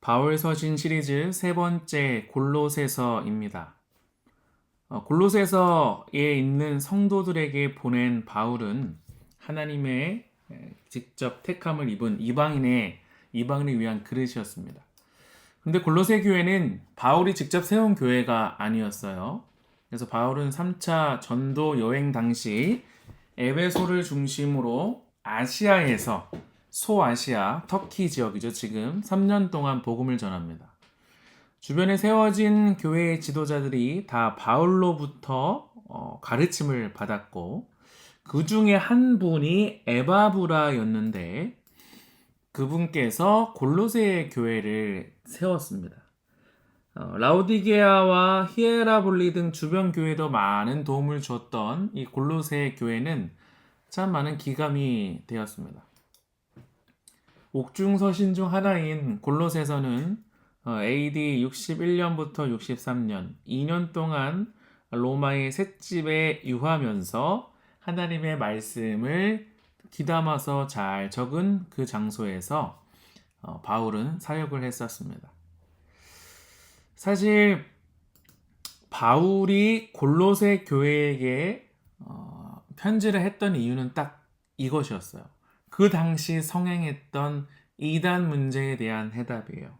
바울서신 시리즈 세 번째 골로새서입니다. 골로새서에 있는 성도들에게 보낸 바울은 하나님의 직접 택함을 입은 이방인을 위한 그릇이었습니다. 그런데 골로새 교회는 바울이 직접 세운 교회가 아니었어요. 그래서 바울은 3차 전도 여행 당시 에베소를 중심으로 아시아에서 소아시아, 터키 지역이죠. 지금 3년 동안 복음을 전합니다. 주변에 세워진 교회의 지도자들이 다 바울로부터 가르침을 받았고 그 중에 한 분이 에바브라였는데 그분께서 골로새 교회를 세웠습니다. 라오디게아와 히에라볼리 등 주변 교회도 많은 도움을 줬던 이 골로새 교회는 참 많은 기감이 되었습니다. 옥중서신 중 하나인 골로새서는 AD 61년부터 63년 2년 동안 로마의 셋집에 유하면서 하나님의 말씀을 귀담아서 잘 적은 그 장소에서 바울은 사역을 했었습니다. 사실 바울이 골로새 교회에게 편지를 했던 이유는 딱 이것이었어요. 그 당시 성행했던 이단 문제에 대한 해답이에요.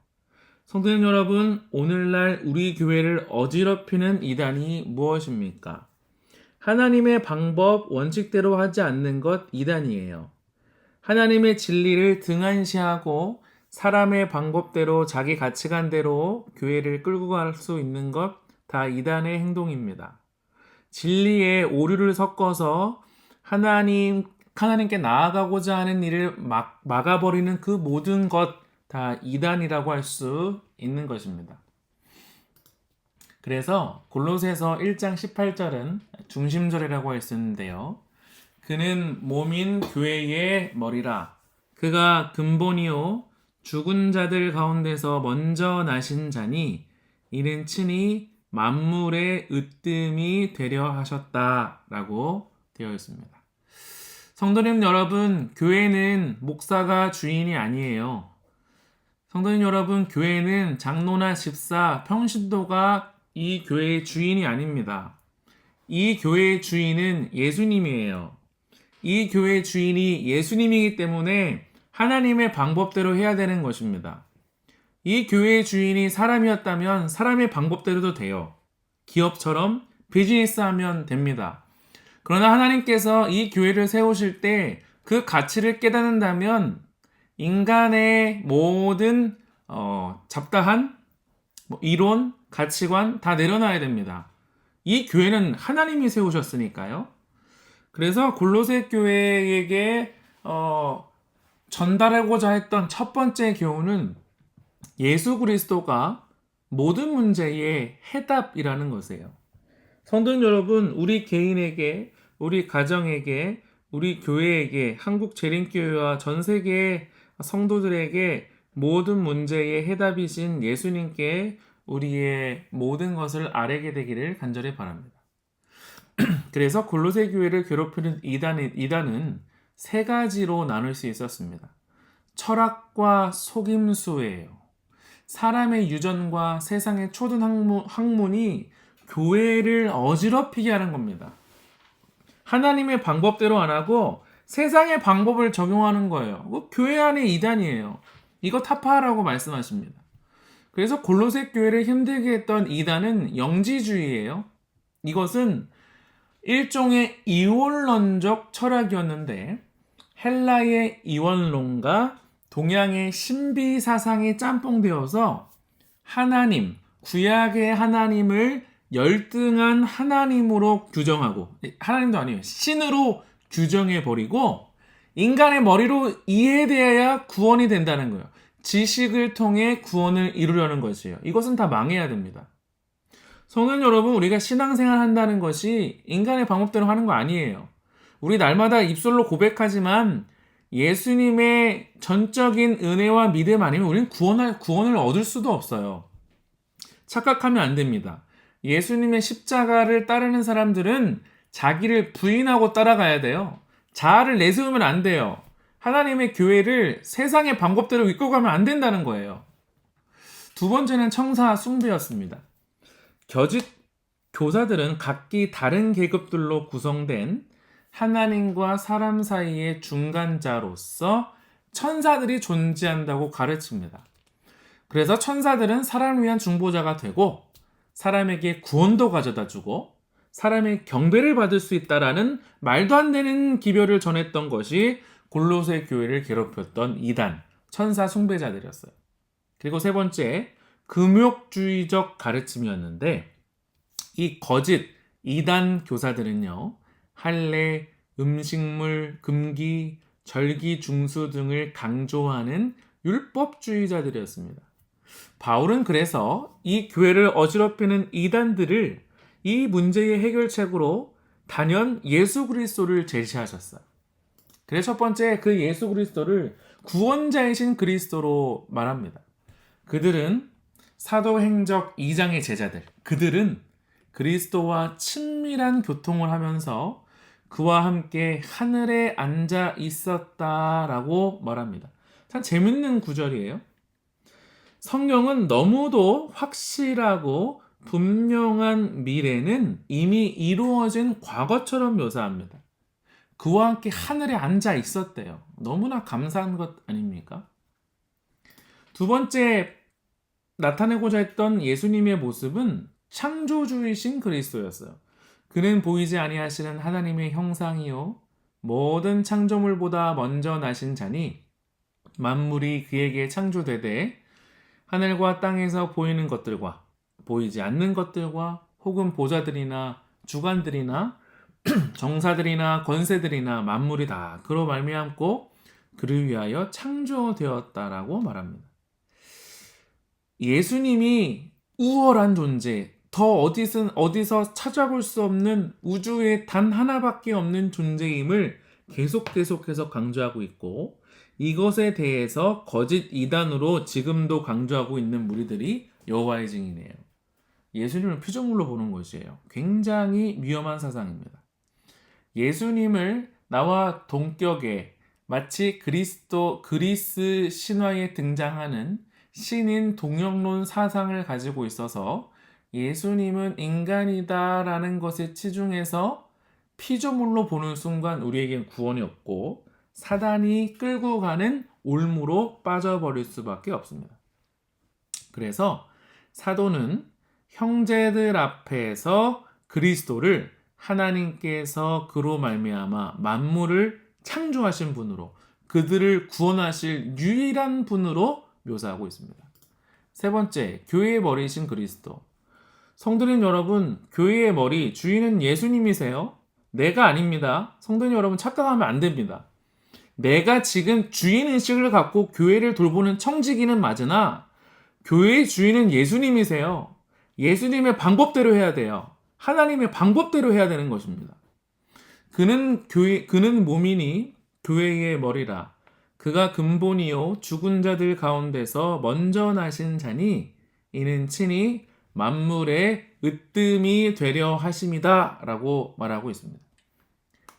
성도님 여러분, 오늘날 우리 교회를 어지럽히는 이단이 무엇입니까? 하나님의 방법, 원칙대로 하지 않는 것 이단이에요. 하나님의 진리를 등한시하고 사람의 방법대로 자기 가치관대로 교회를 끌고 갈 수 있는 것 다 이단의 행동입니다. 진리에 오류를 섞어서 하나님께 나아가고자 하는 일을 막아버리는 그 모든 것 다 이단이라고 할 수 있는 것입니다. 그래서 골로새서 1장 18절은 중심절이라고 했었는데요. 그는 몸인 교회의 머리라. 그가 근본이요 죽은 자들 가운데서 먼저 나신 자니 이는 친히 만물의 으뜸이 되려 하셨다라고 되어 있습니다. 성도님 여러분, 교회는 목사가 주인이 아니에요. 성도님 여러분, 교회는 장로나 집사, 평신도가 이 교회의 주인이 아닙니다. 이 교회의 주인은 예수님이에요. 이 교회의 주인이 예수님이기 때문에 하나님의 방법대로 해야 되는 것입니다. 이 교회의 주인이 사람이었다면 사람의 방법대로도 돼요. 기업처럼 비즈니스 하면 됩니다. 그러나 하나님께서 이 교회를 세우실 때 그 가치를 깨닫는다면 인간의 모든 잡다한 이론, 가치관 다 내려놔야 됩니다. 이 교회는 하나님이 세우셨으니까요. 그래서 골로새 교회에게 전달하고자 했던 첫 번째 교훈은 예수 그리스도가 모든 문제의 해답이라는 것이에요. 성도님 여러분, 우리 개인에게, 우리 가정에게, 우리 교회에게, 한국 재림교회와 전 세계의 성도들에게 모든 문제의 해답이신 예수님께 우리의 모든 것을 아뢰게 되기를 간절히 바랍니다. 그래서 골로새 교회를 괴롭히는 이단은 세 가지로 나눌 수 있었습니다. 철학과 속임수예요. 사람의 유전과 세상의 초든 학문이 교회를 어지럽히게 하는 겁니다. 하나님의 방법대로 안 하고 세상의 방법을 적용하는 거예요. 교회 안의 이단이에요. 이거 타파하라고 말씀하십니다. 그래서 골로새 교회를 힘들게 했던 이단은 영지주의예요. 이것은 일종의 이원론적 철학이었는데 헬라의 이원론과 동양의 신비 사상이 짬뽕되어서 하나님, 구약의 하나님을 열등한 하나님으로 규정하고, 하나님도 아니에요. 신으로 규정해버리고 인간의 머리로 이해되어야 구원이 된다는 거예요. 지식을 통해 구원을 이루려는 것이에요. 이것은 다 망해야 됩니다. 성도님 여러분, 우리가 신앙생활 한다는 것이 인간의 방법대로 하는 거 아니에요. 우리 날마다 입술로 고백하지만 예수님의 전적인 은혜와 믿음 아니면 우리는 구원을 얻을 수도 없어요. 착각하면 안 됩니다. 예수님의 십자가를 따르는 사람들은 자기를 부인하고 따라가야 돼요. 자아를 내세우면 안 돼요. 하나님의 교회를 세상의 방법대로 이끌고 가면 안 된다는 거예요. 두 번째는 청사 숭배였습니다. 겨짓 교사들은 각기 다른 계급들로 구성된 하나님과 사람 사이의 중간자로서 천사들이 존재한다고 가르칩니다. 그래서 천사들은 사람을 위한 중보자가 되고 사람에게 구원도 가져다주고 사람의 경배를 받을 수 있다라는 말도 안 되는 기별을 전했던 것이 골로새 교회를 괴롭혔던 이단, 천사 숭배자들이었어요. 그리고 세 번째, 금욕주의적 가르침이었는데 이 거짓 이단 교사들은요, 할례, 음식물, 금기, 절기, 중수 등을 강조하는 율법주의자들이었습니다. 바울은 그래서 이 교회를 어지럽히는 이단들을 이 문제의 해결책으로 단연 예수 그리스도를 제시하셨어요. 그래서 첫 번째 그 예수 그리스도를 구원자이신 그리스도로 말합니다. 그들은 사도행적 2장의 제자들, 그들은 그리스도와 친밀한 교통을 하면서 그와 함께 하늘에 앉아 있었다라고 말합니다. 참 재밌는 구절이에요. 성경은 너무도 확실하고 분명한 미래는 이미 이루어진 과거처럼 묘사합니다. 그와 함께 하늘에 앉아 있었대요. 너무나 감사한 것 아닙니까? 두 번째 나타내고자 했던 예수님의 모습은 창조주이신 그리스도였어요. 그는 보이지 아니하시는 하나님의 형상이요 모든 창조물보다 먼저 나신 자니 만물이 그에게 창조되되 하늘과 땅에서 보이는 것들과 보이지 않는 것들과 혹은 보좌들이나 주관들이나 정사들이나 권세들이나 만물이 다 그로 말미암고 그를 위하여 창조되었다라고 말합니다. 예수님이 우월한 존재, 더 어디서 찾아볼 수 없는 우주에 단 하나밖에 없는 존재임을 계속해서 강조하고 있고 이것에 대해서 거짓 이단으로 지금도 강조하고 있는 무리들이 여호와의 증인이에요. 예수님을 피조물로 보는 것이에요. 굉장히 위험한 사상입니다. 예수님을 나와 동격에 마치 그리스 신화에 등장하는 신인 동역론 사상을 가지고 있어서 예수님은 인간이다라는 것에 치중해서 피조물로 보는 순간 우리에겐 구원이 없고 사단이 끌고 가는 올무로 빠져버릴 수밖에 없습니다. 그래서 사도는 형제들 앞에서 그리스도를 하나님께서 그로 말미암아 만물을 창조하신 분으로 그들을 구원하실 유일한 분으로 묘사하고 있습니다. 세 번째, 교회의 머리이신 그리스도. 성도님 여러분, 교회의 머리, 주인은 예수님이세요. 내가 아닙니다. 성도님 여러분 착각하면 안 됩니다. 내가 지금 주인의식을 갖고 교회를 돌보는 청지기는 맞으나 교회의 주인은 예수님이세요. 예수님의 방법대로 해야 돼요. 하나님의 방법대로 해야 되는 것입니다. 그는 몸이니 교회의 머리라. 그가 근본이요 죽은 자들 가운데서 먼저 나신 자니 이는 친히 만물의 으뜸이 되려 하심이다 라고 말하고 있습니다.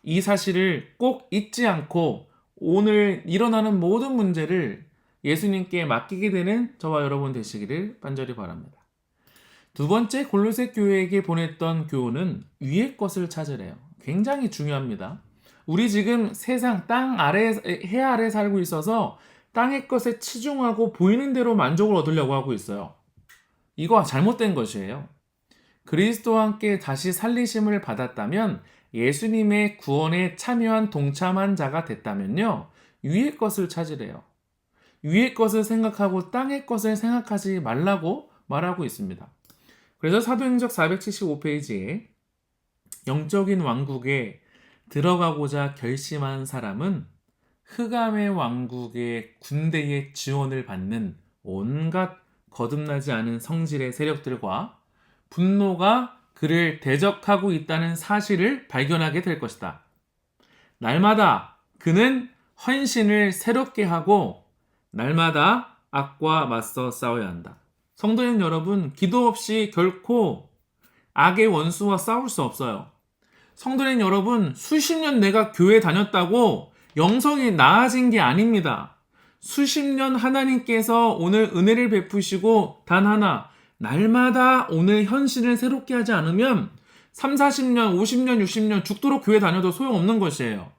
이 사실을 꼭 잊지 않고 오늘 일어나는 모든 문제를 예수님께 맡기게 되는 저와 여러분 되시기를 간절히 바랍니다. 두 번째 골로새 교회에게 보냈던 교훈은 위의 것을 찾으래요. 굉장히 중요합니다. 우리 지금 세상 땅 아래 해 아래 살고 있어서 땅의 것에 치중하고 보이는 대로 만족을 얻으려고 하고 있어요. 이거 잘못된 것이에요. 그리스도와 함께 다시 살리심을 받았다면 예수님의 구원에 참여한 동참한 자가 됐다면요. 위의 것을 찾으래요. 위의 것을 생각하고 땅의 것을 생각하지 말라고 말하고 있습니다. 그래서 사도행적 475페이지에 영적인 왕국에 들어가고자 결심한 사람은 흑암의 왕국의 군대의 지원을 받는 온갖 거듭나지 않은 성질의 세력들과 분노가 그를 대적하고 있다는 사실을 발견하게 될 것이다. 날마다 그는 헌신을 새롭게 하고 날마다 악과 맞서 싸워야 한다. 성도님 여러분, 기도 없이 결코 악의 원수와 싸울 수 없어요. 성도님 여러분, 수십 년 내가 교회 다녔다고 영성이 나아진 게 아닙니다. 수십 년 하나님께서 오늘 은혜를 베푸시고 단 하나 날마다 오늘 현실을 새롭게 하지 않으면 3, 40년, 50년, 60년 죽도록 교회 다녀도 소용없는 것이에요.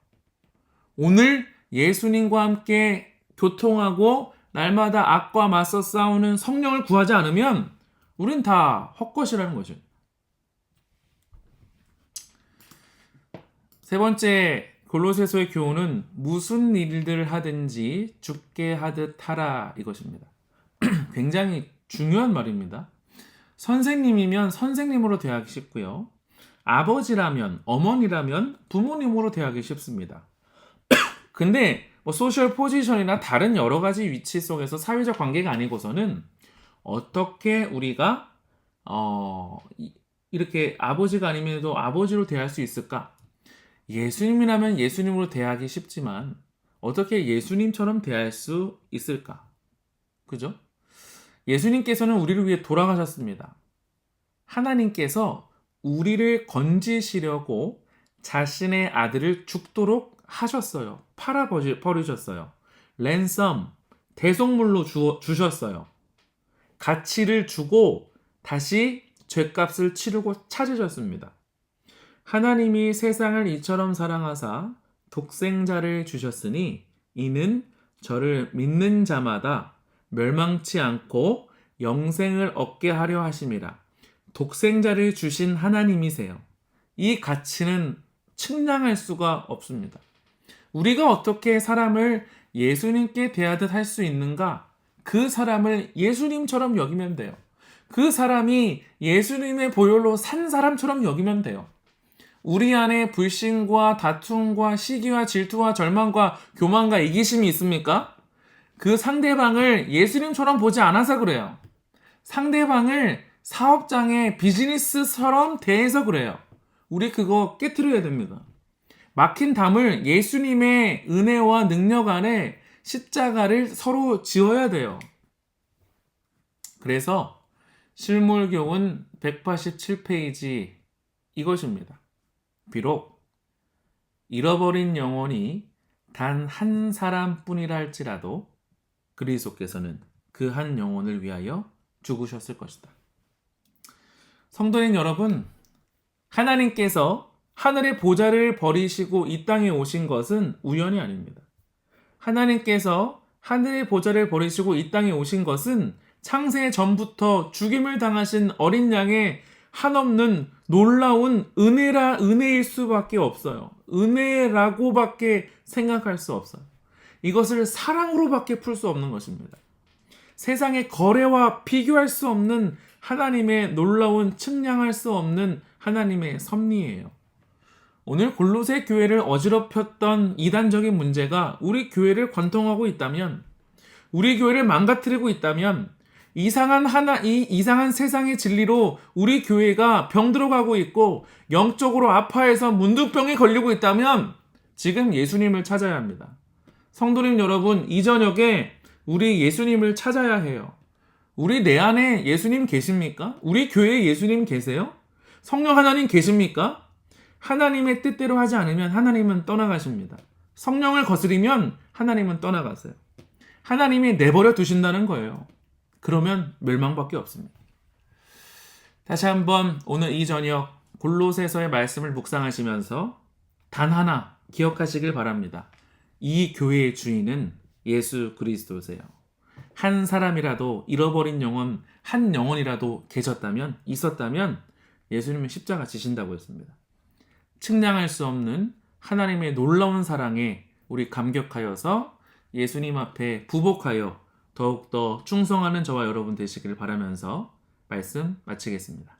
오늘 예수님과 함께 교통하고 날마다 악과 맞서 싸우는 성령을 구하지 않으면 우린 다 헛것이라는 거죠. 세 번째 골로새서의 교훈은 무슨 일들을 하든지 죽게 하듯 하라 이것입니다. 굉장히 중요한 말입니다. 선생님이면 선생님으로 대하기 쉽고요. 아버지라면, 어머니라면 부모님으로 대하기 쉽습니다. 근데 소셜 포지션이나 다른 여러 가지 위치 속에서 사회적 관계가 아니고서는 어떻게 우리가 이렇게 아버지가 아니면도 아버지로 대할 수 있을까? 예수님이라면 예수님으로 대하기 쉽지만 어떻게 예수님처럼 대할 수 있을까? 그죠? 예수님께서는 우리를 위해 돌아가셨습니다. 하나님께서 우리를 건지시려고 자신의 아들을 죽도록 하셨어요. 팔아버리셨어요. 랜섬, 대속물로 주셨어요. 가치를 주고 다시 죗값을 치르고 찾으셨습니다. 하나님이 세상을 이처럼 사랑하사 독생자를 주셨으니 이는 저를 믿는 자마다 멸망치 않고 영생을 얻게 하려 하심이라. 독생자를 주신 하나님이세요. 이 가치는 측량할 수가 없습니다. 우리가 어떻게 사람을 예수님께 대하듯 할 수 있는가? 그 사람을 예수님처럼 여기면 돼요. 그 사람이 예수님의 보혈로 산 사람처럼 여기면 돼요. 우리 안에 불신과 다툼과 시기와 질투와 절망과 교만과 이기심이 있습니까? 그 상대방을 예수님처럼 보지 않아서 그래요. 상대방을 사업장의 비즈니스처럼 대해서 그래요. 우리 그거 깨트려야 됩니다. 막힌 담을 예수님의 은혜와 능력 안에 십자가를 서로 지어야 돼요. 그래서 실물교훈 187페이지 이것입니다. 비록 잃어버린 영혼이 단 한 사람뿐이라 할지라도 그리스도께서는 그 한 영혼을 위하여 죽으셨을 것이다. 성도님 여러분, 하나님께서 하늘의 보좌를 버리시고 이 땅에 오신 것은 우연이 아닙니다. 하나님께서 하늘의 보좌를 버리시고 이 땅에 오신 것은 창세 전부터 죽임을 당하신 어린 양의 한없는 놀라운 은혜일 수밖에 없어요. 은혜라고밖에 생각할 수 없어요. 이것을 사랑으로밖에 풀 수 없는 것입니다. 세상의 거래와 비교할 수 없는 하나님의 놀라운 측량할 수 없는 하나님의 섭리예요. 오늘 골로새 교회를 어지럽혔던 이단적인 문제가 우리 교회를 관통하고 있다면, 우리 교회를 망가뜨리고 있다면, 이 이상한 세상의 진리로 우리 교회가 병들어가고 있고 영적으로 아파해서 문둥병에 걸리고 있다면 지금 예수님을 찾아야 합니다. 성도님 여러분, 이 저녁에 우리 예수님을 찾아야 해요. 우리 내 안에 예수님 계십니까? 우리 교회에 예수님 계세요? 성령 하나님 계십니까? 하나님의 뜻대로 하지 않으면 하나님은 떠나가십니다. 성령을 거스리면 하나님은 떠나가세요. 하나님이 내버려 두신다는 거예요. 그러면 멸망밖에 없습니다. 다시 한번 오늘 이 저녁 골로새서의 말씀을 묵상하시면서 단 하나 기억하시길 바랍니다. 이 교회의 주인은 예수 그리스도세요. 한 사람이라도 잃어버린 영혼, 한 영혼이라도 있었다면 예수님은 십자가 지신다고 했습니다. 측량할 수 없는 하나님의 놀라운 사랑에 우리 감격하여서 예수님 앞에 부복하여 더욱더 충성하는 저와 여러분 되시길 바라면서 말씀 마치겠습니다.